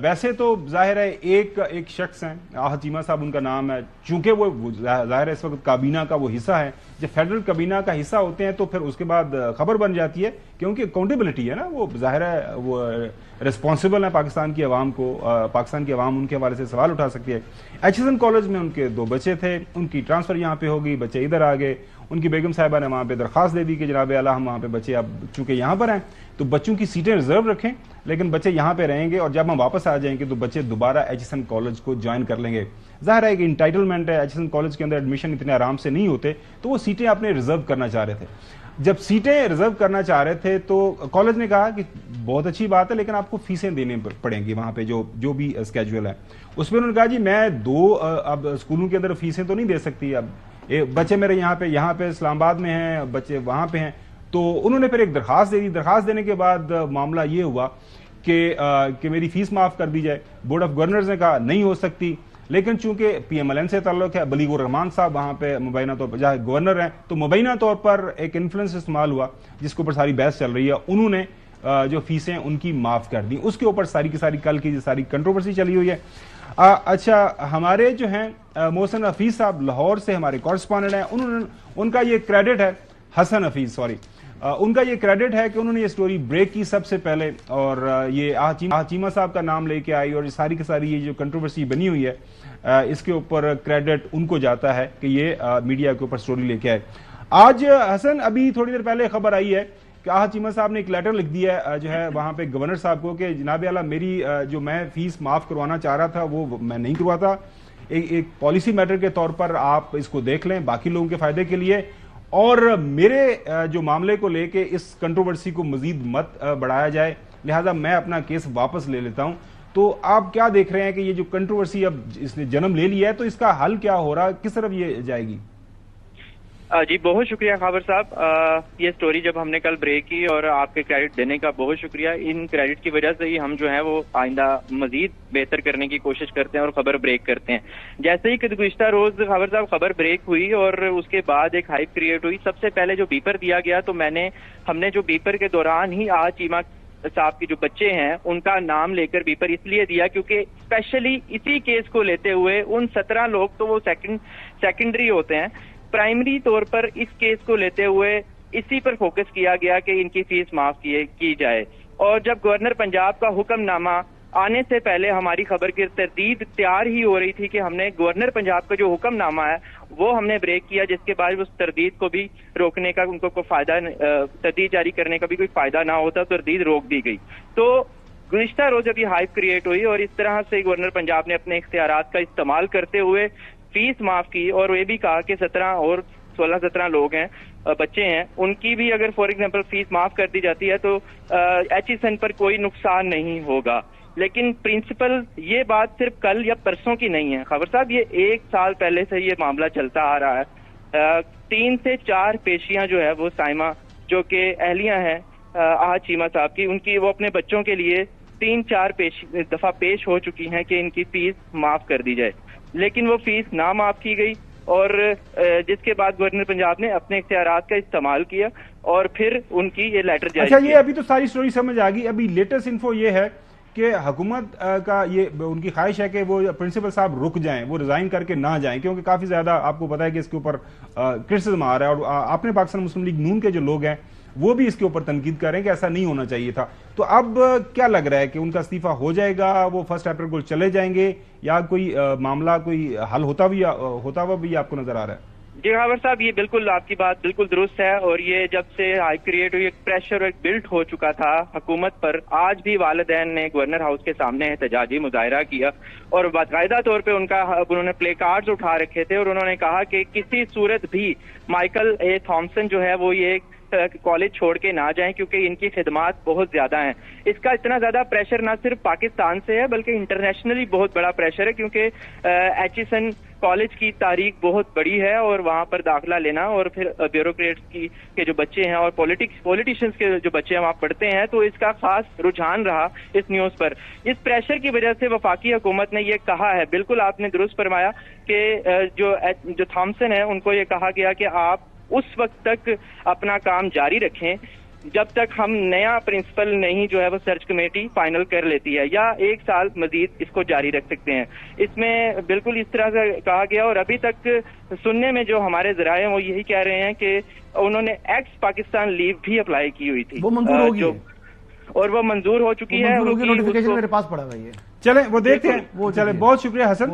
वैसे तो जाहिर है एक शख्स हैं, आहा चीमा साहब उनका नाम है, चूंकि वो जाहिर है इस वक्त काबीना का वो हिस्सा है, जब फेडरल काबीना का हिस्सा होते हैं तो फिर उसके बाद खबर बन जाती है, क्योंकि अकाउंटेबिलिटी है ना, वो जाहिर है वो रिस्पॉन्सिबल है पाकिस्तान की आवाम को, पाकिस्तान की आवाम उनके हवाले से सवाल उठा सकती है। एचएसएन कॉलेज में उनके 2 बच्चे थे, उनकी ट्रांसफर यहाँ पे हो गई, बच्चे इधर आ गए, उनकी बेगम साहिबा ने वहाँ पे दरख्वास्त दे दी कि जनाब आला हम वहाँ पे बच्चे अब चूंकि यहाँ पर हैं तो बच्चों की सीटें रिजर्व रखें, लेकिन बच्चे यहाँ पे रहेंगे और जब हम वापस आ जाएंगे तो बच्चे दोबारा एचएसएन कॉलेज को ज्वाइन कर लेंगे। जाहिर है कि इंटाइटलमेंट है, एचएसएन कॉलेज के अंदर एडमिशन इतने आराम से नहीं होते, तो वो सीटें अपने रिजर्व करना चाह रहे थे। जब सीटें रिजर्व करना चाह रहे थे तो कॉलेज ने कहा कि बहुत अच्छी बात है, लेकिन आपको फीसें देने पड़ेंगी वहाँ पे जो भी स्केड्यूल है। उस पर उन्होंने कहा जी मैं अब स्कूलों के अंदर फीसें तो नहीं दे सकती, अब बच्चे मेरे यहाँ पे इस्लामाबाद में हैं, बच्चे वहाँ पे हैं, तो उन्होंने फिर एक दरखास्त दे दी। दरखास्त देने के बाद मामला ये हुआ कि मेरी फीस माफ कर दी जाए। बोर्ड ऑफ गवर्नर्स ने कहा नहीं हो सकती, लेकिन चूंकि पीएमएलएन से ताल्लुक है, बलीगुर रहमान साहब वहां पे मुबैना तौर पर जहाँ गवर्नर हैं, तो मुबैना तौर पर एक इन्फ्लुएंस इस्तेमाल हुआ जिसके ऊपर सारी बहस चल रही है। उन्होंने जो फीसें उनकी माफ कर दी, उसके ऊपर सारी की सारी कल की सारी कंट्रोवर्सी चली हुई है। अच्छा, हमारे जो हैं मोहसिन हफीज साहब लाहौर से हमारे कॉरेस्पॉन्डेंट हैं, उनका ये क्रेडिट है, हसन हफीज सॉरी, उनका ये क्रेडिट है कि उन्होंने ये स्टोरी ब्रेक की सबसे पहले, और ये आहा चीमा साहब का नाम लेके आई, और सारी की सारी ये जो कंट्रोवर्सी बनी हुई है इसके ऊपर क्रेडिट उनको जाता है कि ये मीडिया के ऊपर स्टोरी लेके आए। आज हसन, अभी थोड़ी देर पहले खबर आई है कि आहा चीमा साहब ने एक लेटर लिख दिया है जो है वहां पे गवर्नर साहब को कि जनाब आला मेरी जो मैं फीस माफ करवाना चाह रहा था वो मैं नहीं करवाता, एक पॉलिसी मैटर के तौर पर आप इसको देख लें बाकी लोगों के फायदे के लिए, और मेरे जो मामले को लेके इस कंट्रोवर्सी को मजीद मत बढ़ाया जाए, लिहाजा मैं अपना केस वापस ले लेता हूं। तो आप क्या देख रहे हैं कि ये जो कंट्रोवर्सी अब इसने जन्म ले लिया है, तो इसका हल क्या हो रहा है, किस तरफ ये जाएगी? जी बहुत शुक्रिया खाबर साहब, ये स्टोरी जब हमने कल ब्रेक की और आपके क्रेडिट देने का बहुत शुक्रिया। इन क्रेडिट की वजह से ही हम जो है वो आइंदा मजीद बेहतर करने की कोशिश करते हैं और खबर ब्रेक करते हैं। जैसे ही गुज़िश्ता रोज खाबर साहब खबर ब्रेक हुई और उसके बाद एक हाइप क्रिएट हुई, सबसे पहले जो बीपर दिया गया, तो हमने जो बीपर के दौरान ही आहा चीमा साहब के जो बच्चे हैं उनका नाम लेकर बीपर इसलिए दिया क्योंकि स्पेशली इसी केस को लेते हुए उन 17 लोग तो वो सेकेंडरी होते हैं, प्राइमरी तौर पर इस केस को लेते हुए इसी पर फोकस किया गया कि इनकी फीस माफ की जाए। और जब गवर्नर पंजाब का हुक्मनामा आने से पहले हमारी खबर की तरदीद तैयार ही हो रही थी कि हमने गवर्नर पंजाब का जो हुक्मनामा है वो हमने ब्रेक किया, जिसके बाद उस तरदीद को भी रोकने का उनको कोई फायदा, तरदीद जारी करने का भी कोई फायदा ना होता, तरदीद रोक दी गई। तो गुज़िश्ता रोज अभी हाइप क्रिएट हुई और इस तरह से गवर्नर पंजाब ने अपने इख्तियारात का इस्तेमाल करते हुए फीस माफ की, और ये भी कहा कि 16-17 लोग हैं, बच्चे हैं, उनकी भी अगर फॉर एग्जांपल फीस माफ कर दी जाती है तो एचएसएन पर कोई नुकसान नहीं होगा। लेकिन प्रिंसिपल ये बात सिर्फ कल या परसों की नहीं है खबर साहब, ये 1 साल पहले से ये मामला चलता आ रहा है। 3 से 4 पेशियां जो है वो साइमा जो कि अहलियां हैं आहा चीमा साहब की, उनकी वो अपने बच्चों के लिए 3-4 दफा पेश हो चुकी हैं कि इनकी फीस माफ कर दी जाए, लेकिन वो फीस ना माफ की गई, और जिसके बाद गवर्नर पंजाब ने अपने इख्तियारात का इस्तेमाल किया और फिर उनकी ये लेटर जारी किया। ये अभी तो सारी स्टोरी समझ आ गई। अभी लेटेस्ट इन्फो ये है कि हुकूमत का ये उनकी ख्वाहिश है कि वो प्रिंसिपल साहब रुक जाएं, वो रिजाइन करके ना जाएं, क्योंकि काफी ज्यादा आपको पता है कि इसके ऊपर क्रिटिसिज्म आ रहा है, और आपने पाकिस्तान मुस्लिम लीग नून के जो लोग हैं वो भी इसके ऊपर तनकीद कर रहे हैं कि ऐसा नहीं होना चाहिए था। तो अब क्या लग रहा है कि उनका इस्तीफा हो जाएगा, वो 1 अप्रैल को चले जाएंगे, या कोई मामला कोई हल होता हुआ भी आपको नजर आ रहा है? जी खाबर साहब, ये बिल्कुल आपकी बात बिल्कुल दुरुस्त है, और ये जब से हाइप क्रिएट हुई, एक प्रेशर एक बिल्ट हो चुका था हुकूमत पर। आज भी वालिदैन ने गवर्नर हाउस के सामने एहतजाजी मुजाहरा किया और बाकायदा तौर पे उन्होंने प्ले कार्ड्स उठा रखे थे, और उन्होंने कहा कि किसी सूरत भी माइकल ए थॉम्सन जो है वो ये कॉलेज छोड़ के ना जाएं, क्योंकि इनकी खिदमात बहुत ज्यादा हैं। इसका इतना ज्यादा प्रेशर ना सिर्फ पाकिस्तान से है बल्कि इंटरनेशनली बहुत बड़ा प्रेशर है, क्योंकि एचएसएन कॉलेज की तारीख बहुत बड़ी है और वहां पर दाखिला लेना, और फिर ब्यूरोक्रेट्स के जो बच्चे हैं और पॉलिटिशियंस के जो बच्चे हैं वहां पढ़ते हैं, तो इसका खास रुझान रहा इस न्यूज पर। इस प्रेशर की वजह से वफाकी हुकूमत ने ये कहा है, बिल्कुल आपने दुरुस्त फरमाया कि जो थॉम्सन है उनको ये कहा गया कि आप उस वक्त तक अपना काम जारी रखें, جب تک ہم نیا پرنسپل نہیں جو ہے وہ سرچ کمیٹی فائنل کر لیتی ہے، یا 1 سال مزید اس کو جاری رکھ سکتے ہیں۔ اس میں بالکل اس طرح سے کہا گیا، اور ابھی تک سننے میں جو ہمارے ذرائع ہیں وہ یہی کہہ رہے ہیں کہ انہوں نے ایکس پاکستان لیو بھی اپلائی کی ہوئی تھی، وہ منظور ہوگی اور وہ منظور ہو چکی ہے، نوٹیفیکیشن میرے پاس پڑا ہوا ہے۔ چلیں وہ دیکھتے ہیں، چلیں بہت شکریہ حسن۔